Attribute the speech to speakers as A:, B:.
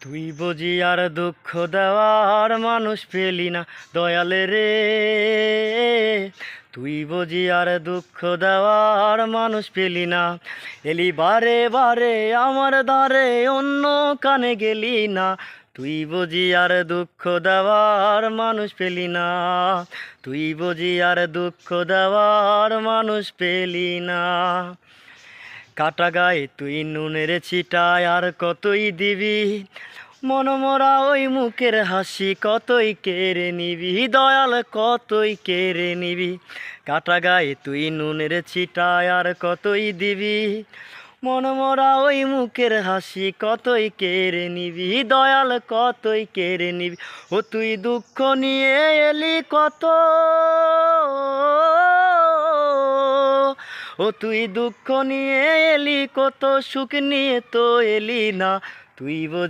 A: তুই বুঝি আর দুঃখ দেওয়ার মানুষ পেলি না দয়াল রে। তুই বুঝি আর দুঃখ দেওয়ার মানুষ পেলি না। এলি বারে বারে আমার দ্বারে, অন্য কানে গেলি না। তুই বুঝি আর দুঃখ দেওয়ার মানুষ পেলি না। তুই বুঝি আর দুঃখ দেওয়ার মানুষ পেলি না। কাটা গায়ে তুই নুনের ছিটায় আর কতই দিবি, মনমরা ওই মুখের হাসি কতই কেড়ে নিবি দয়াল, কতই কেড়ে নিবি। কাটা গায়ে তুই নুনের ছিটায় আর কতই দিবি, মনমরা ওই মুখের হাসি কতই কেড়ে নিবি দয়াল, কতই কেড়ে নিবি। ও তুই দুঃখ নিয়ে এলি কত, ও তুই দুঃখ নিয়ে এলি কত, সুখ নিয়ে তো এলি না। তুই বুঝি